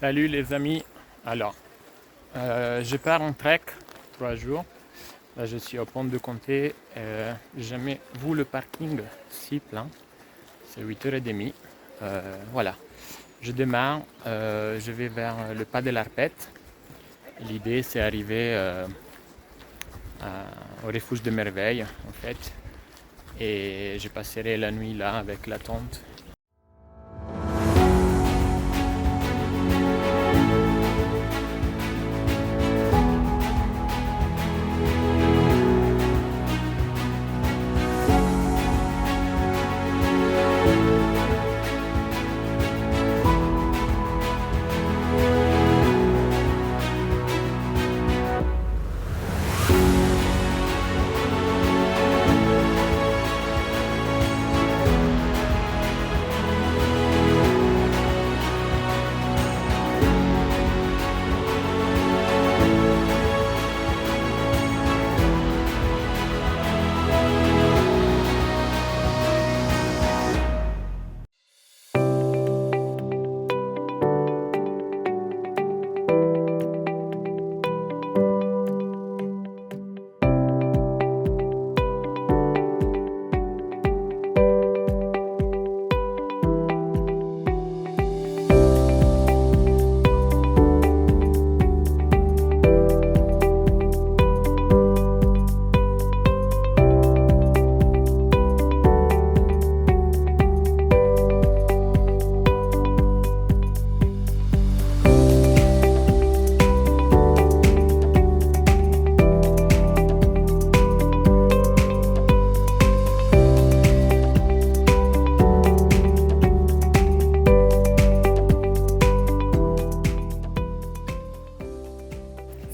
Salut les amis. Alors, je pars en trek 3 jours. Là, je suis au pont de Comté. J'ai jamais vu le parking si plein. C'est 8h30. Voilà. Je démarre. Je vais vers le pas de l'Arpette. L'idée, c'est arriver au refuge de Merveille, en fait. Et je passerai la nuit là avec la tente.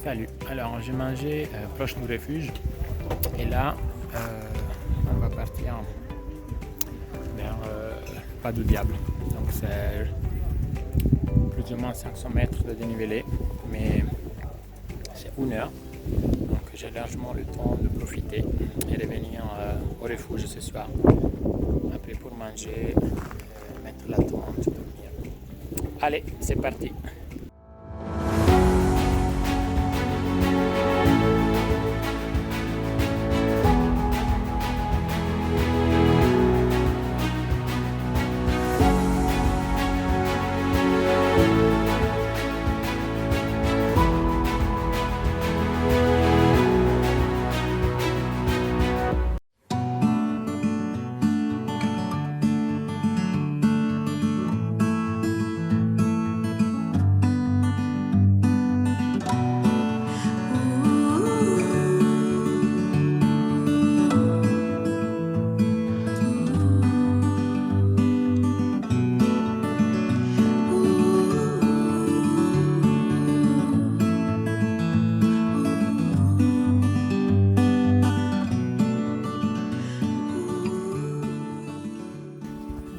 Salut, alors j'ai mangé proche du refuge et là on va partir vers pas du diable. Donc c'est plus ou moins 500 mètres de dénivelé, mais c'est 1 heure. Donc j'ai largement le temps de profiter et de venir au refuge ce soir. Après pour manger, mettre la tente, dormir. Allez, c'est parti!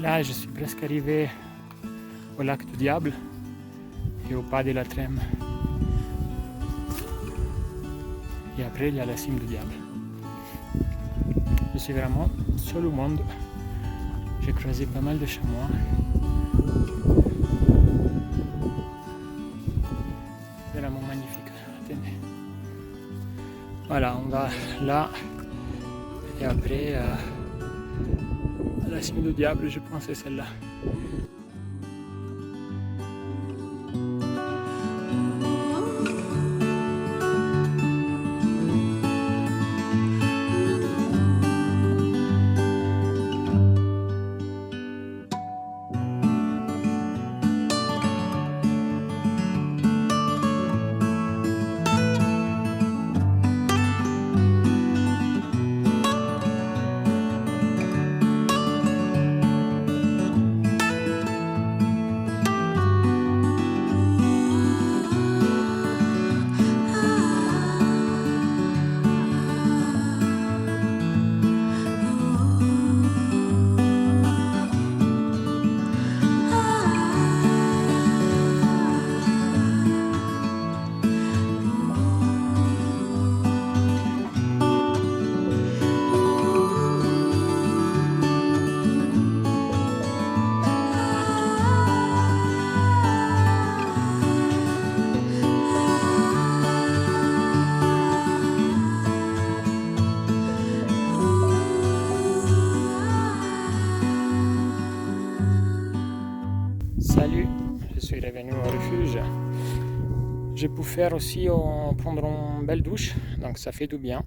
Là, je suis presque arrivé au lac du Diable et au pas de la Trême. Et après, il y a la cime du Diable. Je suis vraiment seul au monde. J'ai croisé pas mal de chamois. C'est vraiment magnifique. Attendez. Voilà, on va là. Et après, la cime du Diable, je pense que c'est celle-là. Salut, je suis revenu au refuge. J'ai pu faire aussi prendre une belle douche, donc ça fait du bien.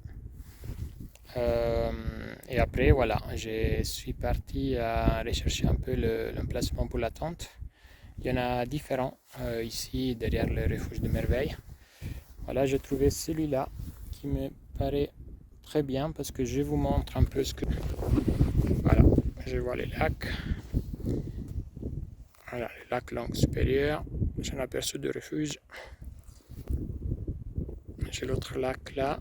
Et après, voilà, je suis parti à rechercher un peu l'emplacement pour la tente. Il y en a différents ici derrière le refuge de Merveille. Voilà, j'ai trouvé celui-là qui me paraît très bien parce que je vous montre un peu ce que... Voilà, je vois les lacs. Voilà, le lac Langue supérieure. J'ai un aperçu de refuge. J'ai l'autre lac là.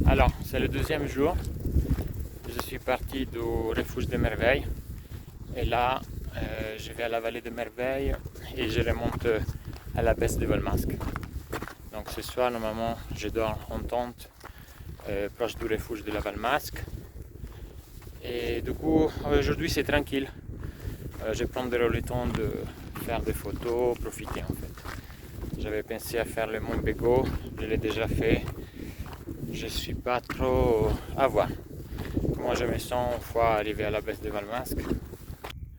Alors, c'est le deuxième jour. Je suis parti du refuge de Merveille. Et là, je vais à la vallée de Merveille et je remonte à la baisse de Valmasque. Donc ce soir, normalement, je dors en tente proche du refuge de la Valmasque. Et du coup, aujourd'hui, c'est tranquille. Je prendrai le temps de faire des photos, profiter en fait. J'avais pensé à faire le Mont Bégaud, je l'ai déjà fait. Je ne suis pas trop à voir comment je me sens une fois arrivé à la baisse de Valmasque.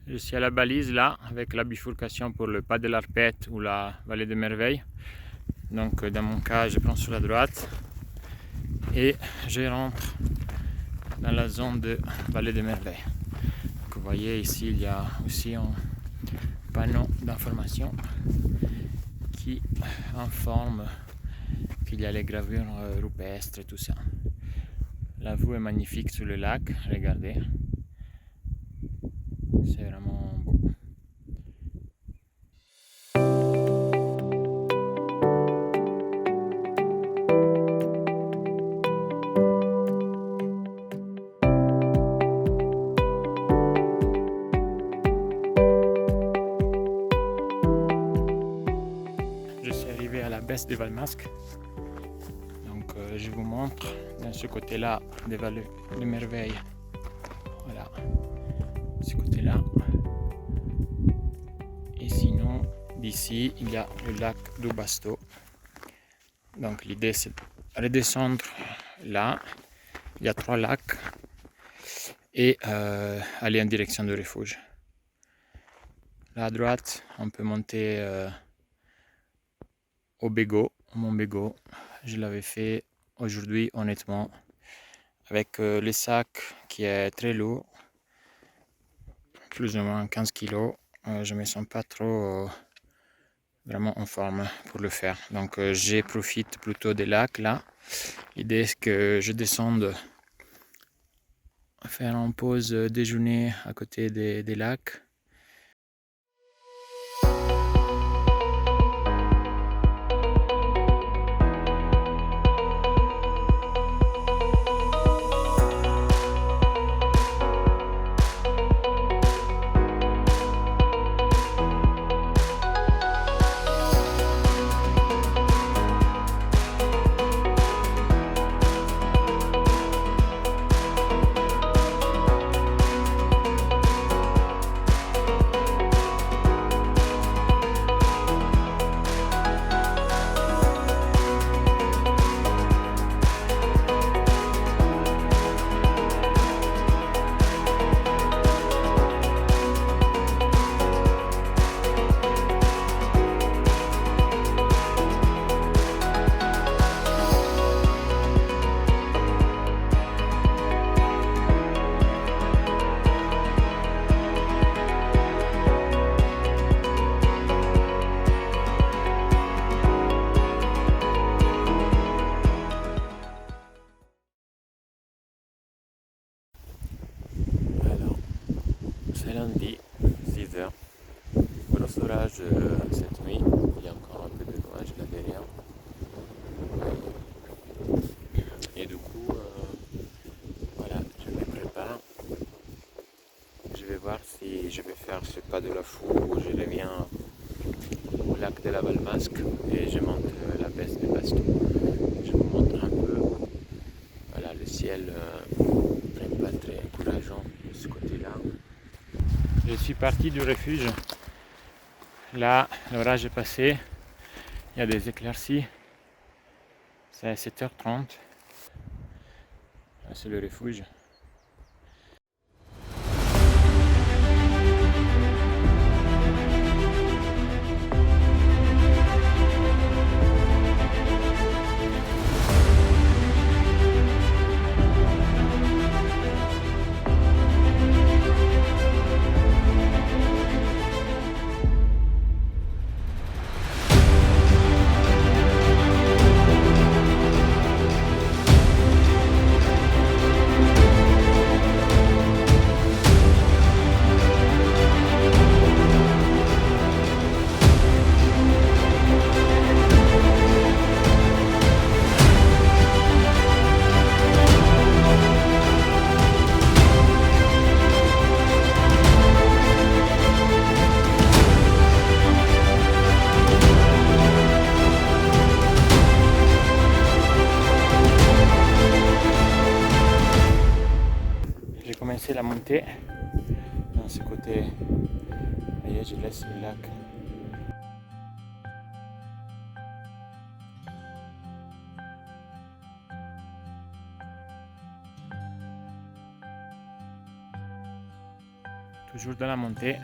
Je suis à la balise là avec la bifurcation pour le pas de l'Arpette ou la vallée de Merveille. Donc dans mon cas je prends sur la droite et je rentre dans la zone de vallée de Merveille. Donc, vous voyez ici il y a aussi un panneau d'information qui informe qu'il y a les gravures rupestres et tout ça. La vue est magnifique sur le lac, regardez. C'est vraiment beau. Je suis arrivé à la baisse de Valmasque. Donc je vous montre dans ce côté-là des vallées de Merveille. Voilà, ce côté-là. Et sinon, d'ici, il y a le lac du Basto. Donc l'idée c'est de redescendre là. Il y a 3 lacs et aller en direction du refuge. Là à droite, on peut monter au Bégaud, au Mont Bégaud. Je l'avais fait aujourd'hui, honnêtement, avec le sac qui est très lourd, plus ou moins 15 kg. Je me sens pas trop vraiment en forme pour le faire. Donc je profite plutôt des lacs là. L'idée est que je descende faire une pause déjeuner à côté des lacs. c'est lundi, 6h. Gros orage cette nuit, il y a encore un peu de nuages là derrière. Et du coup, voilà, je me prépare. Je vais voir si je vais faire ce pas de la fou ou je reviens au lac de la Valmasque et je monte la baisse de Bastou. Je vous montre un peu, voilà, le ciel n'est pas très encourageant de ce côté-là. Je suis parti du refuge. Là, l'orage est passé. Il y a des éclaircies. C'est 7h30. Là, c'est le refuge. J'ai commencé la montée dans ce côté. Et je laisse le lac. Toujours dans la montée.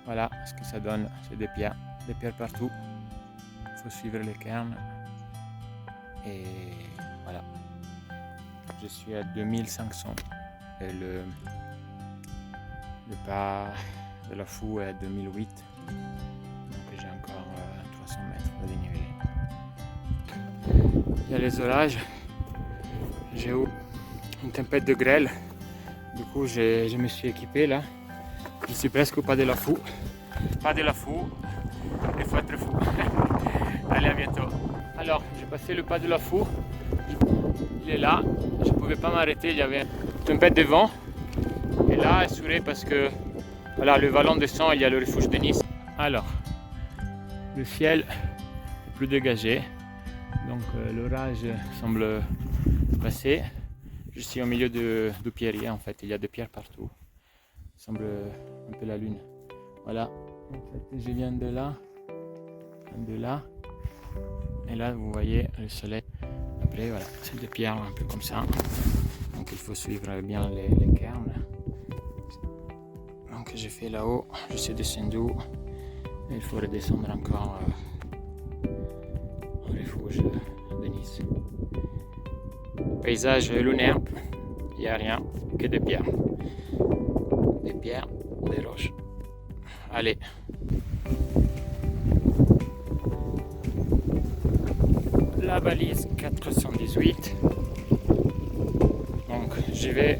Voilà ce que ça donne, c'est des pierres partout. Il faut suivre les cairns. Et voilà. Je suis à 2500 et le pas de la fou est à 2008. Donc j'ai encore 300 mètres de dénivelé. Il y a les orages. J'ai eu une tempête de grêle. Du coup, je me suis équipé là. Je suis presque au pas de la fou. Pas de la fou, il faut être fou. Allez, à bientôt. Alors, j'ai passé le pas de la fou. Il est là. Je ne pouvais pas m'arrêter. Il y avait une tempête de vent. Et là, assuré parce que voilà, le vallon descend. Il y a le refuge de Nice. Alors, le ciel est plus dégagé. Donc, l'orage semble passer. Je suis au milieu de pierriers en fait, il y a des pierres partout. Ça semble un peu la lune. Voilà, en fait, je viens de là, et là vous voyez le soleil. Après voilà, c'est des pierres un peu comme ça. Donc il faut suivre bien les cairns. Donc j'ai fait là-haut, je suis descendu, et il faut redescendre encore au refuge de Nice. Paysage lunaire, il n'y a rien que des pierres. Des pierres, des roches. Allez. La balise 418. Donc j'y vais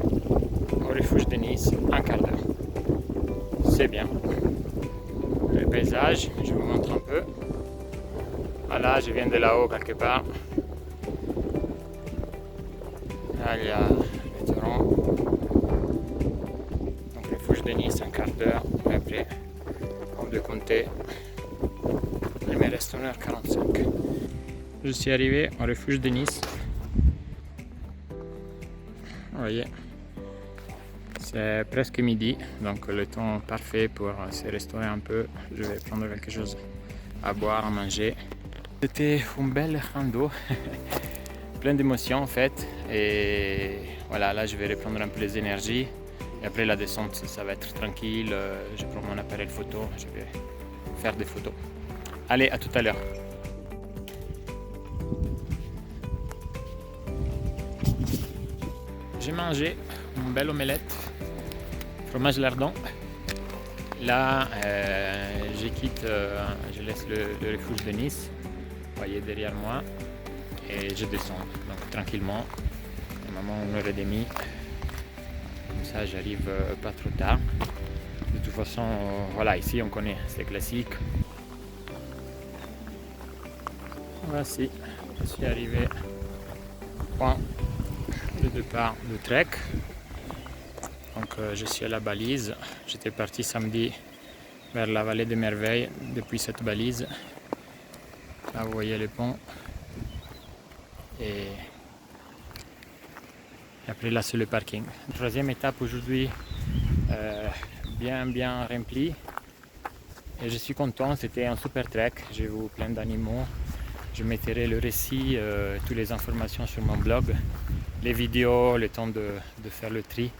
au refuge de Nice un quart d'heure. C'est bien. Le paysage, je vous montre un peu. Voilà, je viens de là-haut quelque part. Là, il y a le torrent. Donc, le refuge de Nice, un quart d'heure. Et après, on peut compter. Il me reste 1h45. Je suis arrivé au refuge de Nice. Vous voyez, c'est presque midi. Donc, le temps parfait pour se restaurer un peu. Je vais prendre quelque chose à boire, à manger. C'était une belle rando. Plein d'émotions en fait, et voilà, là je vais reprendre un peu les énergies et après la descente ça va être tranquille. Je prends mon appareil photo, je vais faire des photos. Allez, à tout à l'heure. J'ai mangé une belle omelette fromage lardon. Là je quitte, je laisse le refuge de Nice, vous voyez derrière moi. Et je descends donc tranquillement, normalement 1h30, comme ça j'arrive pas trop tard. De toute façon, voilà, ici on connaît, c'est classique. Voici, je suis arrivé au point de départ du trek. Donc je suis à la balise. J'étais parti samedi vers la vallée des merveilles depuis cette balise. Là vous voyez le pont. Et après là c'est le parking. Troisième étape aujourd'hui, bien remplie. Et je suis content, c'était un super trek. J'ai vu plein d'animaux. Je mettrai le récit, toutes les informations sur mon blog, les vidéos, le temps de faire le tri.